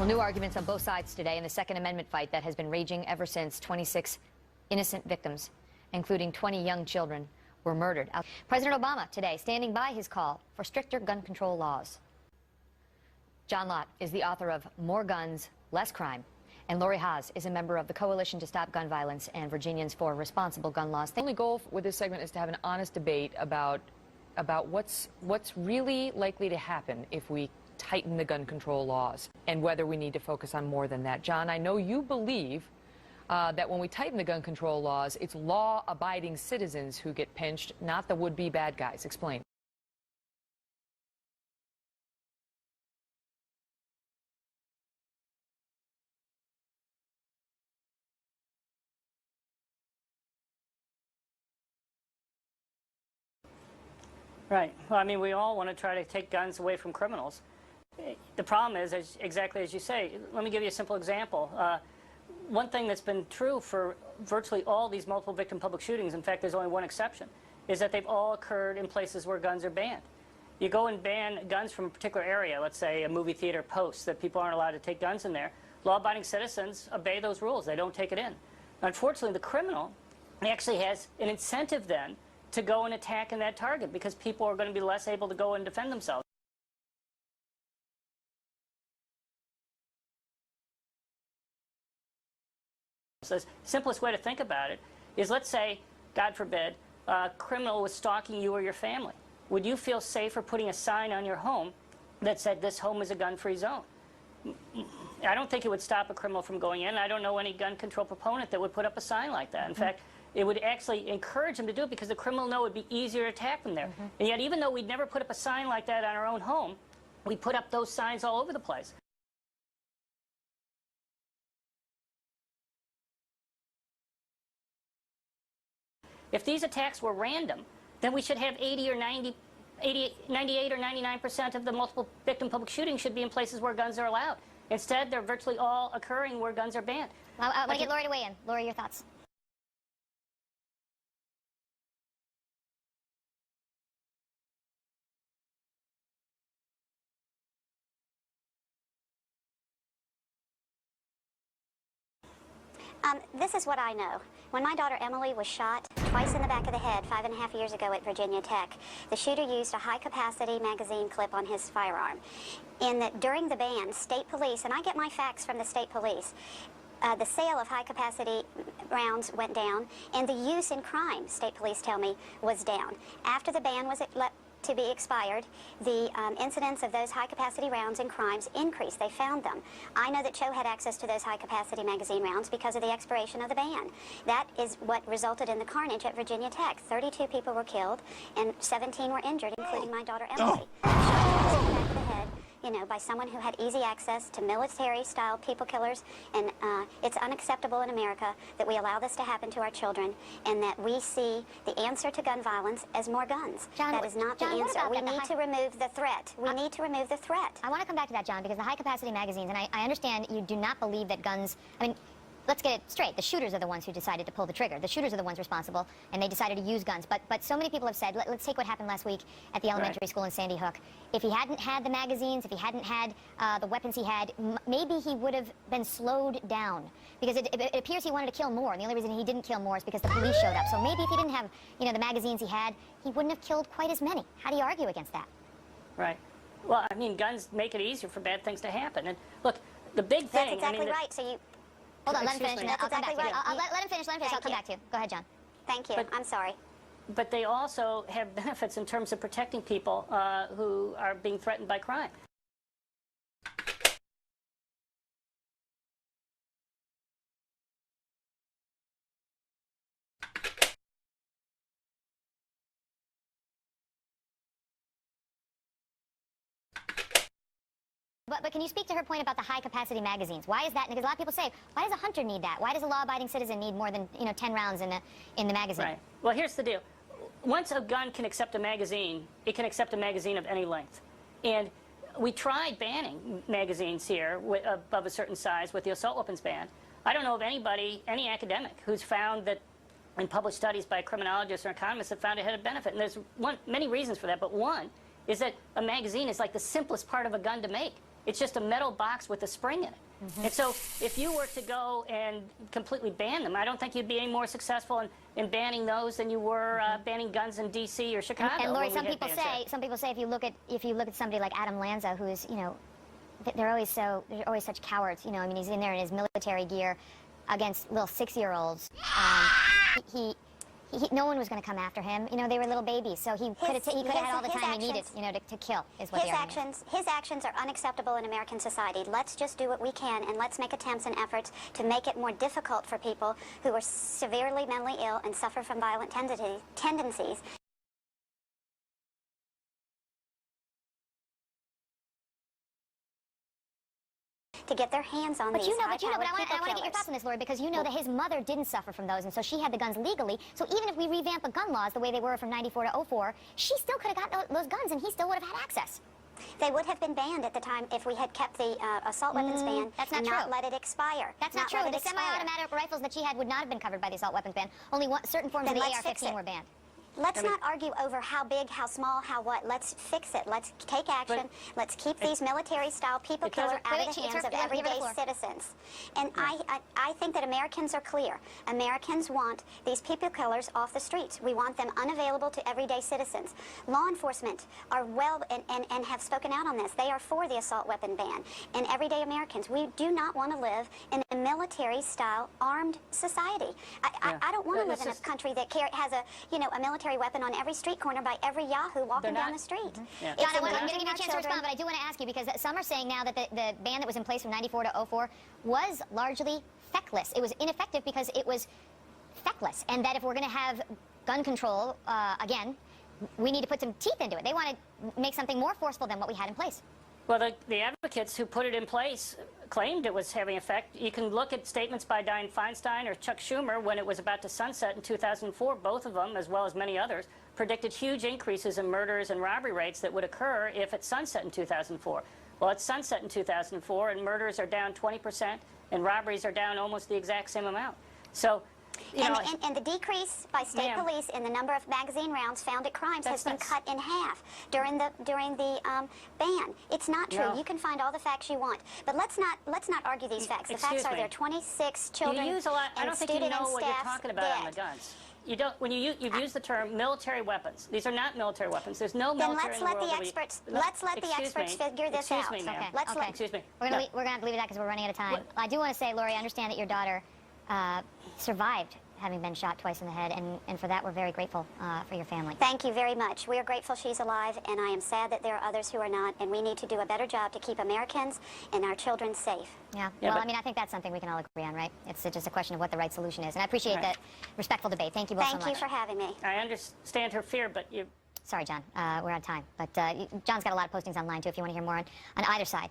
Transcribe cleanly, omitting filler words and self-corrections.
Well, new arguments on both sides today in the Second Amendment fight that has been raging ever since 26 innocent victims, including 20 young children, were murdered. President Obama today standing by his call for stricter gun control laws. John Lott is the author of More Guns, Less Crime. And Lori Haas is a member of the Coalition to Stop Gun Violence and Virginians for Responsible Gun Laws. The only goal with this segment is to have an honest debate about what's really likely to happen if we tighten the gun control laws and whether we need to focus on more than that. John, I know you believe that when we tighten the gun control laws, it's law-abiding citizens who get pinched, not the would-be bad guys. Explain. Right. Well, I mean, we all want to try to take guns away from criminals. The problem is, exactly as you say, let me give you a simple example. One thing that's been true for virtually all these multiple victim public shootings, in fact, there's only one exception, is that they've all occurred in places where guns are banned. You go and ban guns from a particular area, let's say a movie theater post, that people aren't allowed to take guns in there. Law-abiding citizens obey those rules. They don't take it in. Unfortunately, the criminal actually has an incentive then to go and attack in that target because people are going to be less able to go and defend themselves. So the simplest way to think about it is, let's say, God forbid, a criminal was stalking you or your family. Would you feel safer putting a sign on your home that said, "This home is a gun-free zone"? I don't think it would stop a criminal from going in. I don't know any gun control proponent that would put up a sign like that. In fact, it would actually encourage them to do it because the criminal know it would be easier to attack them there. And yet, even though we'd never put up a sign like that on our own home, we put up those signs all over the place. If these attacks were random, then we should have 98 or 99% of the multiple victim public shootings should be in places where guns are allowed. Instead, they're virtually all occurring where guns are banned. I want to get Lori to weigh in. Lori, your thoughts? This is what I know. When my daughter Emily was shot twice in the back of the head 5.5 years ago at Virginia Tech, the shooter used a high-capacity magazine clip on his firearm. During the ban, state police, and I get my facts from the state police, the sale of high-capacity rounds went down, and the use in crime, state police tell me, was down. After the ban was to be expired, the incidence of those high-capacity rounds in crimes increased. They found them. I know that Cho had access to those high-capacity magazine rounds because of the expiration of the ban. That is what resulted in the carnage at Virginia Tech. 32 people were killed and 17 were injured, including my daughter Emily. Shot in the back of the head, you know, by someone who had easy access to military-style people killers, and it's unacceptable in America that we allow this to happen to our children, and that we see the answer to gun violence as more guns. John, that is not the answer. We need to remove the threat. We need to remove the threat. I want to come back to that, John, because the high-capacity magazines, and I understand you do not believe that guns, I mean, let's get it straight. The shooters are the ones who decided to pull the trigger. The shooters are the ones responsible, and they decided to use guns. But so many people have said, let's take what happened last week at the elementary school in Sandy Hook. If he hadn't had the magazines, if he hadn't had the weapons he had, maybe he would have been slowed down. Because it appears he wanted to kill more, and the only reason he didn't kill more is because the police showed up. So maybe if he didn't have, you know, the magazines he had, he wouldn't have killed quite as many. How do you argue against that? Right. Well, I mean, guns make it easier for bad things to happen. And look, the big thing... That's exactly right. So you... Hold on, let him finish. That's exactly right. Let him finish. I'll come back to you. Go ahead, John. Thank you. I'm sorry. But they also have benefits in terms of protecting people who are being threatened by crime. But can you speak to her point about the high-capacity magazines? Why is that? Because a lot of people say, why does a hunter need that? Why does a law-abiding citizen need more than 10 rounds in the magazine? Right. Well, here's the deal. Once a gun can accept a magazine, it can accept a magazine of any length. And we tried banning magazines here above a certain size with the assault weapons ban. I don't know of anybody, any academic, who's found that in published studies by criminologists or economists that found it had a benefit. And there's many reasons for that, but one is that a magazine is like the simplest part of a gun to make. It's just a metal box with a spring in it. And so if you were to go and completely ban them, I don't think you'd be any more successful in banning those than you were banning guns in D.C. or Chicago. And Lori, some people say if you look at somebody like Adam Lanza, who is, you know, they're always such cowards. You know, I mean, he's in there in his military gear against little 6-year-olds. No one was going to come after him. You know, they were little babies, so he could have had all the time he needed, you know, to kill. Is what his actions are unacceptable in American society. Let's just do what we can, and let's make attempts and efforts to make it more difficult for people who are severely mentally ill and suffer from violent tendencies. To get their hands on these high-powered people I want to get your thoughts on this, Lori, because you know that his mother didn't suffer from those, and so she had the guns legally. So even if we revamp the gun laws the way they were from '94 to '04, she still could have got those guns, and he still would have had access. They would have been banned at the time if we had kept the assault weapons ban and not let it expire. That's not true. The semi-automatic rifles that she had would not have been covered by the assault weapons ban. Only certain forms of the AR-15 were banned. Let's not argue over how big, how small, how what. Let's fix it. Let's take action. Let's keep these military-style people killer out of the hands of everyday citizens. And I think that Americans are clear. Americans want these people killers off the streets. We want them unavailable to everyday citizens. Law enforcement are and have spoken out on this. They are for the assault weapon ban. And everyday Americans, we do not want to live in a military-style armed society. I don't want to live in a country that has a military weapon on every street corner by every yahoo walking down the street. John, I'm going to give you a chance to respond, but I do want to ask you, because some are saying now that the ban that was in place from '94 to '04 was largely feckless. It was ineffective because it was feckless, and that if we're going to have gun control again, we need to put some teeth into it. They want to make something more forceful than what we had in place. Well, the advocates who put it in place claimed it was having effect. You can look at statements by Dianne Feinstein or Chuck Schumer when it was about to sunset in 2004. Both of them, as well as many others, predicted huge increases in murders and robbery rates that would occur if it sunset in 2004. Well, it sunset in 2004, and murders are down 20%, and robberies are down almost the exact same amount. So, and the decrease by state police in the number of magazine rounds found at crimes has been cut in half during the ban. It's not true. No. You can find all the facts you want, but let's not argue these facts. The facts are there. 26 children. You use a lot. I don't think you know what you're talking about on the guns. You don't. When you've used the term military weapons. These are not military weapons. There's no military in the world. Then let's let the experts figure this out. Excuse me, ma'am. Excuse me. We're gonna have to leave it at that because we're running out of time. I do want to say, Lori, I understand that your daughter survived having been shot twice in the head, and for that we're very grateful for your family. Thank you very much. We are grateful she's alive, and I am sad that there are others who are not, and we need to do a better job to keep Americans and our children safe. Yeah, well, I mean, I think that's something we can all agree on, right? It's just a question of what the right solution is, and I appreciate that respectful debate. Thank you both so much. Thank you for having me. I understand her fear, but you... Sorry, John. We're out of time, but John's got a lot of postings online, too, if you want to hear more on either side.